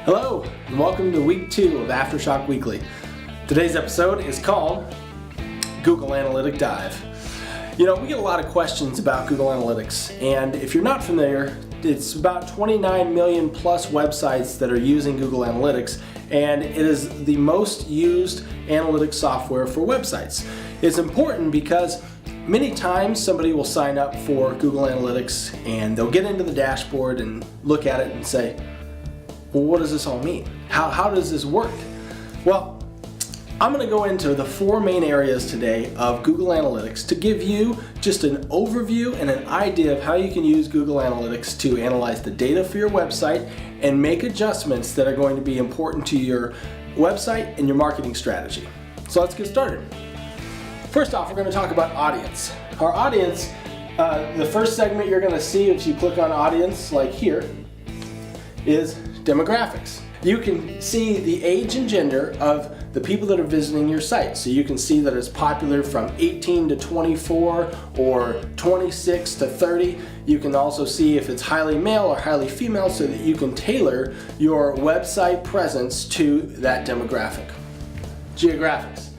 Hello, and welcome to week 2 of Aftershock Weekly. Today's episode is called Google Analytic Dive. You know, we get a lot of questions about Google Analytics, and if you're not familiar, it's about 29 million plus websites that are using Google Analytics, and it is the most used analytics software for websites. It's important because many times somebody will sign up for Google Analytics and they'll get into the dashboard and look at it and say, well, what does this all mean? How does this work? Well, I'm going to go into the 4 main areas today of Google Analytics to give you just an overview and an idea of how you can use Google Analytics to analyze the data for your website and make adjustments that are going to be important to your website and your marketing strategy. So let's get started. First off, we're going to talk about audience. Our audience, the first segment you're going to see if you click on audience, like here, is demographics. You can see the age and gender of the people that are visiting your site. So you can see that it's popular from 18 to 24 or 26 to 30. You can also see if it's highly male or highly female so that you can tailor your website presence to that demographic. Geographics.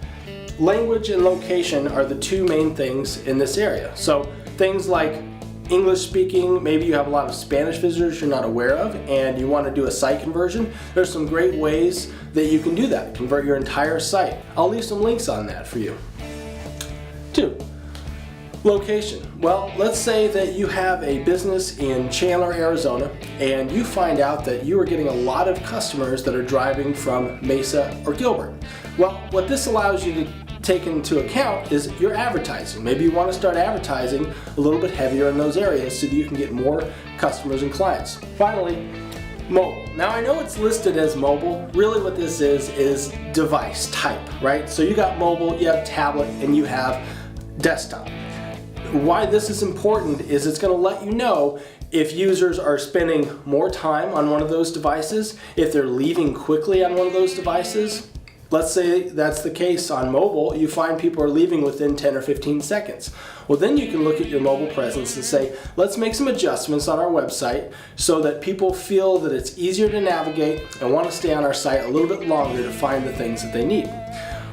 Language and location are the 2 main things in this area. So things like English speaking, maybe you have a lot of Spanish visitors you're not aware of and you want to do a site conversion. There's some great ways that you can do that, convert your entire site. I'll leave some links on that for you. 2, location. Well, let's say that you have a business in Chandler, Arizona, and you find out that you are getting a lot of customers that are driving from Mesa or Gilbert. Well, what this allows you to take into account is your advertising. Maybe you want to start advertising a little bit heavier in those areas so that you can get more customers and clients. Finally, mobile. Now I know it's listed as mobile. Really what this is device type, right? So you got mobile, you have tablet, and you have desktop. Why this is important is it's going to let you know if users are spending more time on one of those devices, if they're leaving quickly on one of those devices. Let's say that's the case on mobile, you find people are leaving within 10 or 15 seconds. Well, then you can look at your mobile presence and say, let's make some adjustments on our website so that people feel that it's easier to navigate and want to stay on our site a little bit longer to find the things that they need.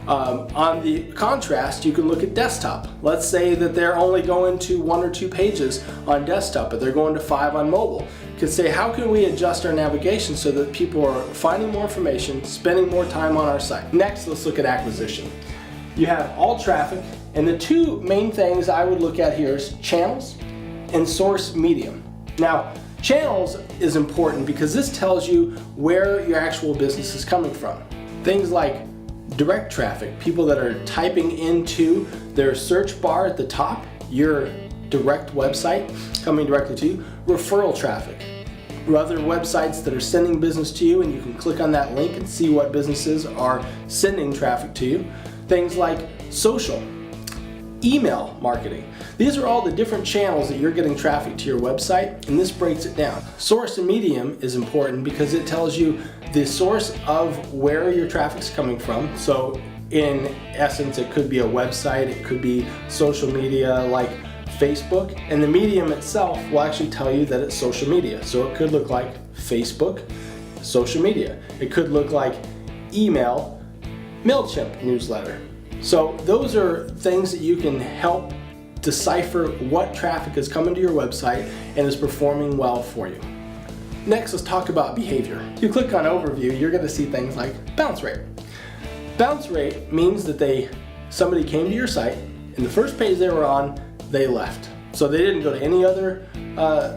On the contrast, you can look at desktop. Let's say that they're only going to 1 or 2 pages on desktop, but they're going to 5 on mobile. You can say, how can we adjust our navigation so that people are finding more information, spending more time on our site? Next, let's look at acquisition. You have all traffic, and the 2 main things I would look at here is channels and source medium. Now, channels is important because this tells you where your actual business is coming from. Things like direct traffic, people that are typing into their search bar at the top, your direct website coming directly to you. Referral traffic, other websites that are sending business to you, and you can click on that link and see what businesses are sending traffic to you. Things like social, email marketing. These are all the different channels that you're getting traffic to your website, and this breaks it down. Source and medium is important because it tells you the source of where your traffic's coming from. So in essence, it could be a website, it could be social media like Facebook, and the medium itself will actually tell you that it's social media. So it could look like Facebook, social media. It could look like email, MailChimp newsletter. So those are things that you can help decipher what traffic is coming to your website and is performing well for you. Next, let's talk about behavior. If you click on overview, you're going to see things like bounce rate. Bounce rate means that somebody came to your site, and the first page they were on, they left. So they didn't go to any other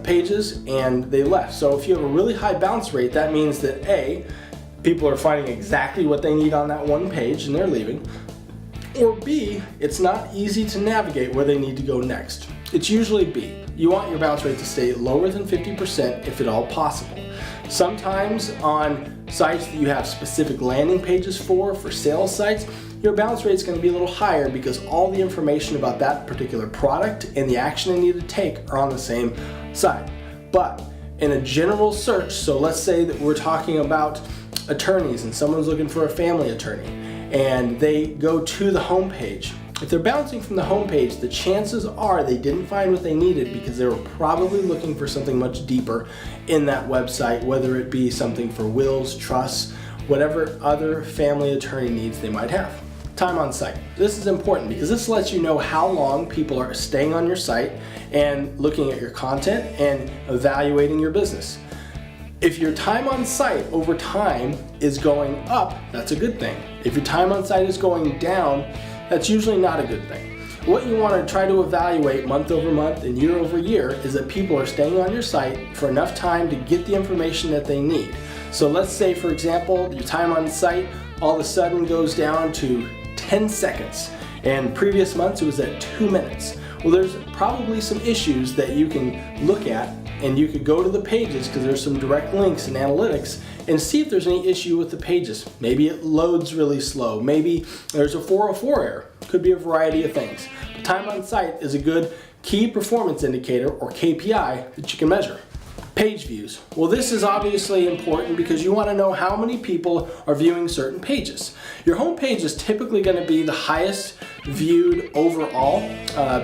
pages and they left. So if you have a really high bounce rate, that means that A, people are finding exactly what they need on that one page and they're leaving. Or B, it's not easy to navigate where they need to go next. It's usually B. You want your bounce rate to stay lower than 50% if at all possible. Sometimes on sites that you have specific landing pages for sales sites, your bounce rate is going to be a little higher because all the information about that particular product and the action they need to take are on the same side. But in a general search, so let's say that we're talking about attorneys and someone's looking for a family attorney and they go to the home page If they're bouncing from the home page, the chances are they didn't find what they needed because they were probably looking for something much deeper in that website, whether it be something for wills, trusts, whatever other family attorney needs they might have. Time on site. This is important because this lets you know how long people are staying on your site and looking at your content and evaluating your business. If your time on site over time is going up, that's a good thing. If your time on site is going down, that's usually not a good thing. What you want to try to evaluate month over month and year over year is that people are staying on your site for enough time to get the information that they need. So let's say, for example, your time on site all of a sudden goes down to 10 seconds, and previous months it was at 2 minutes. Well, there's probably some issues that you can look at, and you could go to the pages because there's some direct links in analytics and see if there's any issue with the pages. Maybe it loads really slow. Maybe there's a 404 error. Could be a variety of things. But time on site is a good key performance indicator, or KPI, that you can measure. Page views. Well, this is obviously important because you want to know how many people are viewing certain pages. Your home page is typically going to be the highest viewed overall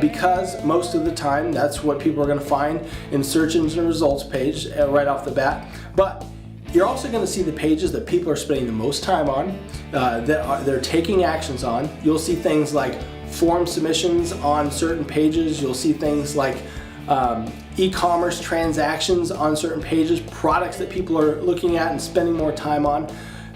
because most of the time that's what people are going to find in search engine results page right off the bat. But you're also going to see the pages that people are spending the most time on, they're taking actions on. You'll see things like form submissions on certain pages. You'll see things like e-commerce transactions on certain pages, products that people are looking at and spending more time on.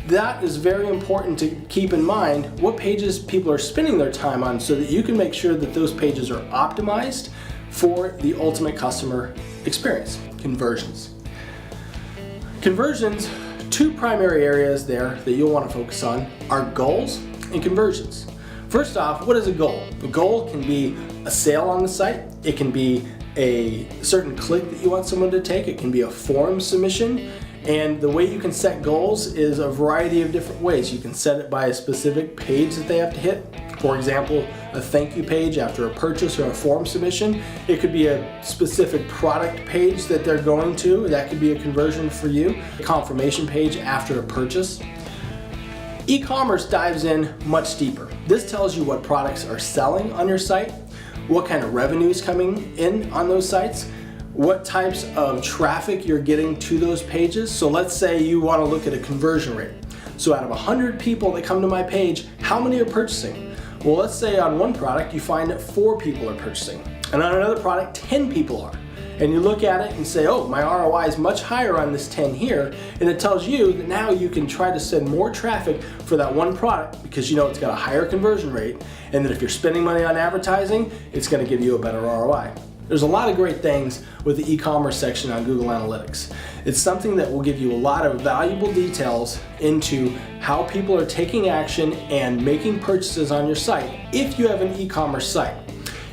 That is very important to keep in mind what pages people are spending their time on so that you can make sure that those pages are optimized for the ultimate customer experience. Conversions. Conversions, two primary areas there that you'll want to focus on are goals and conversions. First off, what is a goal? A goal can be a sale on the site. It can be a certain click that you want someone to take. It can be a form submission. And the way you can set goals is a variety of different ways. You can set it by a specific page that they have to hit. For example, a thank you page after a purchase or a form submission. It could be a specific product page that they're going to. That could be a conversion for you. A confirmation page after a purchase. E-commerce dives in much deeper. This tells you what products are selling on your site, what kind of revenue is coming in on those sites, what types of traffic you're getting to those pages. So let's say you want to look at a conversion rate. So out of 100 people that come to my page, how many are purchasing? Well, let's say on one product you find that 4 people are purchasing, and on another product 10 people are. And you look at it and say, oh, my ROI is much higher on this 10 here, and it tells you that now you can try to send more traffic for that one product because you know it's got a higher conversion rate, and that if you're spending money on advertising, it's going to give you a better ROI. There's a lot of great things with the e-commerce section on Google Analytics. It's something that will give you a lot of valuable details into how people are taking action and making purchases on your site if you have an e-commerce site.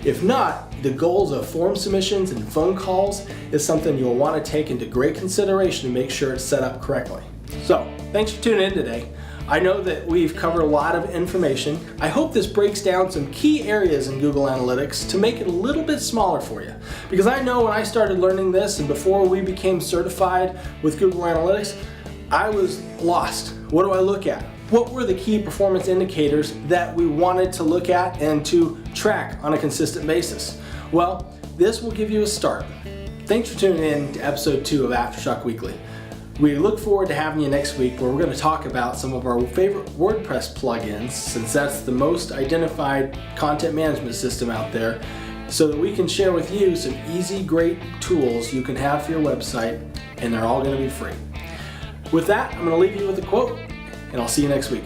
If not, the goals of form submissions and phone calls is something you'll want to take into great consideration to make sure it's set up correctly. So, thanks for tuning in today. I know that we've covered a lot of information. I hope this breaks down some key areas in Google Analytics to make it a little bit smaller for you. Because I know when I started learning this and before we became certified with Google Analytics, I was lost. What do I look at? What were the key performance indicators that we wanted to look at and to track on a consistent basis? Well, this will give you a start. Thanks for tuning in to episode 2 of Aftershock Weekly. We look forward to having you next week where we're going to talk about some of our favorite WordPress plugins, since that's the most identified content management system out there, so that we can share with you some easy, great tools you can have for your website, and they're all going to be free. With that, I'm going to leave you with a quote, and I'll see you next week.